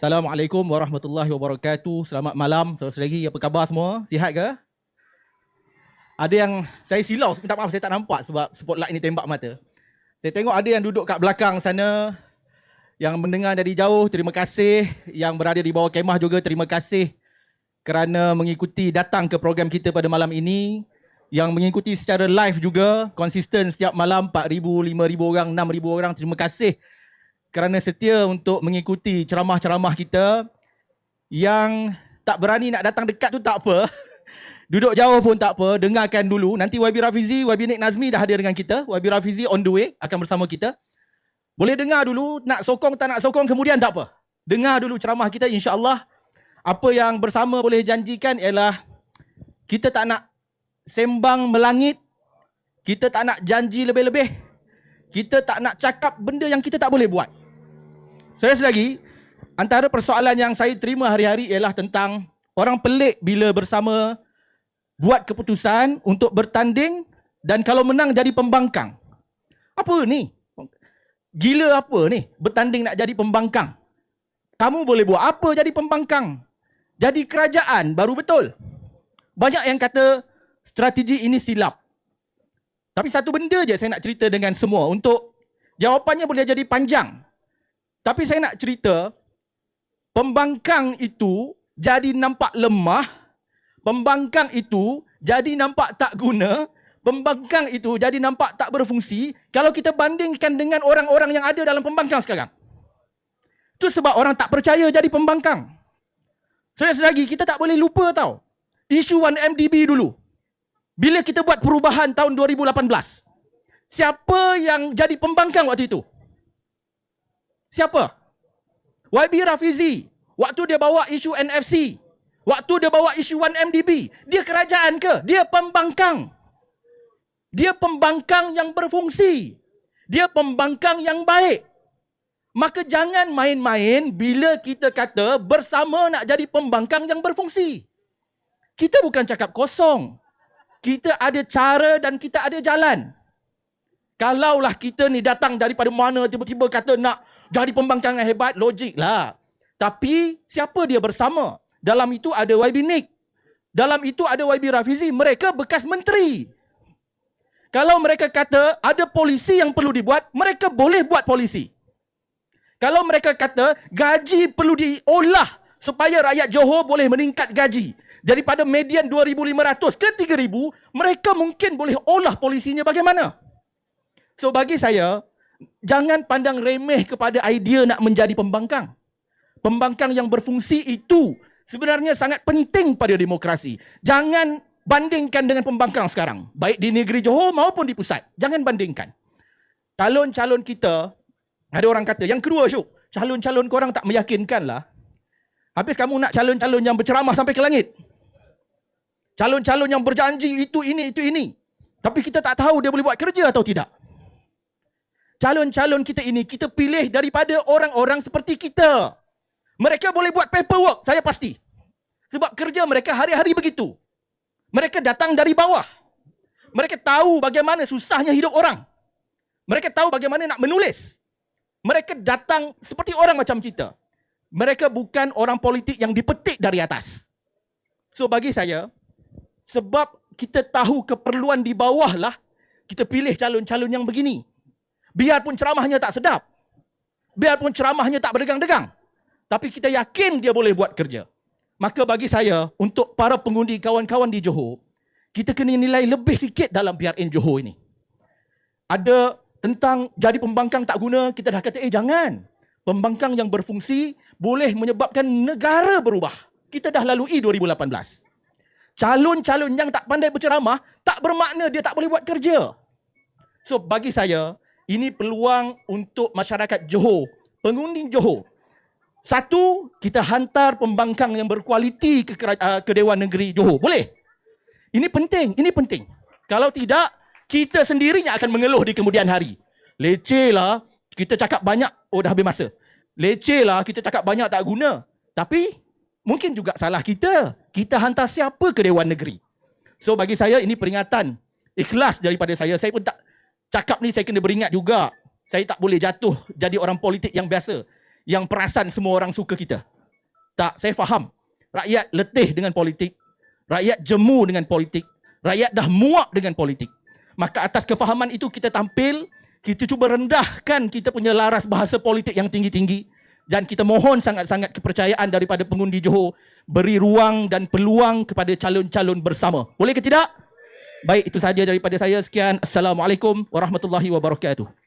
Assalamualaikum warahmatullahi wabarakatuh. Selamat malam saudara-saudari. Apa khabar semua? Sihat ke? Ada yang saya silau, minta maaf saya tak nampak sebab spotlight ni tembak mata. Saya tengok ada yang duduk kat belakang sana, yang mendengar dari jauh, terima kasih. Yang berada di bawah kemah juga terima kasih kerana mengikuti datang ke program kita pada malam ini. Yang mengikuti secara live juga, konsisten setiap malam 4,000, 5,000 orang, 6,000 orang. Terima kasih kerana setia untuk mengikuti ceramah-ceramah kita. Yang tak berani nak datang dekat tu tak apa. Duduk jauh pun tak apa, dengarkan dulu. Nanti YB Rafizi, YB Nik Nazmi dah hadir dengan kita. YB Rafizi on the way, akan bersama kita. Boleh dengar dulu, nak sokong tak nak sokong kemudian tak apa. Dengar dulu ceramah kita, insya-Allah. Apa yang bersama boleh janjikan ialah kita tak nak sembang melangit. Kita tak nak janji lebih-lebih. Kita tak nak cakap benda yang kita tak boleh buat. Lagi, antara persoalan yang saya terima hari-hari ialah tentang orang pelik bila bersama buat keputusan untuk bertanding dan kalau menang jadi pembangkang. Apa ni? Gila apa ni? Bertanding nak jadi pembangkang. Kamu boleh buat apa jadi pembangkang? Jadi kerajaan baru betul. Banyak yang kata strategi ini silap. Tapi satu benda je saya nak cerita dengan semua. Untuk jawapannya boleh jadi panjang. Tapi saya nak cerita, pembangkang itu jadi nampak lemah, pembangkang itu jadi nampak tak guna, pembangkang itu jadi nampak tak berfungsi kalau kita bandingkan dengan orang-orang yang ada dalam pembangkang sekarang. Itu sebab orang tak percaya jadi pembangkang. Selagi kita tak boleh lupa tau, isu 1MDB dulu. Bila kita buat perubahan tahun 2018, siapa yang jadi pembangkang waktu itu? Siapa? YB Rafizi. Waktu dia bawa isu NFC. Waktu dia bawa isu 1MDB. Dia kerajaan ke? Dia pembangkang. Dia pembangkang yang berfungsi. Dia pembangkang yang baik. Maka jangan main-main bila kita kata bersama nak jadi pembangkang yang berfungsi. Kita bukan cakap kosong. Kita ada cara dan kita ada jalan. Kalaulah kita ni datang daripada mana tiba-tiba kata nak jadi pembangkang yang hebat, logik lah. Tapi siapa dia bersama? Dalam itu ada YB Nik. Dalam itu ada YB Rafizi. Mereka bekas menteri. Kalau mereka kata ada polisi yang perlu dibuat, mereka boleh buat polisi. Kalau mereka kata gaji perlu diolah supaya rakyat Johor boleh meningkat gaji daripada median 2,500 ke 3,000, mereka mungkin boleh olah polisinya bagaimana? So bagi saya, jangan pandang remeh kepada idea nak menjadi pembangkang. Pembangkang yang berfungsi itu sebenarnya sangat penting pada demokrasi. Jangan bandingkan dengan pembangkang sekarang. Baik di negeri Johor maupun di pusat. Jangan bandingkan. Calon-calon kita, ada orang kata, yang kedua Syuk, calon-calon korang tak meyakinkan lah. Habis kamu nak calon-calon yang berceramah sampai ke langit. Calon-calon yang berjanji itu ini. Tapi kita tak tahu dia boleh buat kerja atau tidak. Calon-calon kita ini kita pilih daripada orang-orang seperti kita. Mereka boleh buat paperwork, saya pasti. Sebab kerja mereka hari-hari begitu. Mereka datang dari bawah. Mereka tahu bagaimana susahnya hidup orang. Mereka tahu bagaimana nak menulis. Mereka datang seperti orang macam kita. Mereka bukan orang politik yang dipetik dari atas. So bagi saya, sebab kita tahu keperluan di bawah lah, kita pilih calon-calon yang begini. Biarpun ceramahnya tak sedap. Biarpun ceramahnya tak berdegang-degang. Tapi kita yakin dia boleh buat kerja. Maka bagi saya, untuk para pengundi kawan-kawan di Johor, kita kena nilai lebih sikit dalam PRN Johor ini. Ada tentang jadi pembangkang tak guna, kita dah kata, jangan. Pembangkang yang berfungsi boleh menyebabkan negara berubah. Kita dah lalui 2018. Calon-calon yang tak pandai berceramah, tak bermakna dia tak boleh buat kerja. So bagi saya, ini peluang untuk masyarakat Johor, pengundi Johor. Satu, kita hantar pembangkang yang berkualiti ke Dewan Negeri Johor. Boleh? Ini penting, ini penting. Kalau tidak, kita sendiri yang akan mengeluh di kemudian hari. Leceh lah, kita cakap banyak, dah habis masa. Leceh lah, kita cakap banyak tak guna. Tapi, mungkin juga salah kita. Kita hantar siapa ke Dewan Negeri? So, bagi saya, ini peringatan. Ikhlas daripada saya. Saya pun tak cakap ni, saya kena beringat juga. Saya tak boleh jatuh jadi orang politik yang biasa. yang perasan semua orang suka kita. Tak, saya faham. Rakyat letih dengan politik. Rakyat jemu dengan politik. Rakyat dah muak dengan politik. Maka atas kefahaman itu kita tampil, kita cuba rendahkan kita punya laras bahasa politik yang tinggi-tinggi. Dan kita mohon sangat-sangat kepercayaan daripada pengundi Johor, beri ruang dan peluang kepada calon-calon bersama. Boleh ke tidak? Baik, itu sahaja daripada saya. Sekian. Assalamualaikum warahmatullahi wabarakatuh.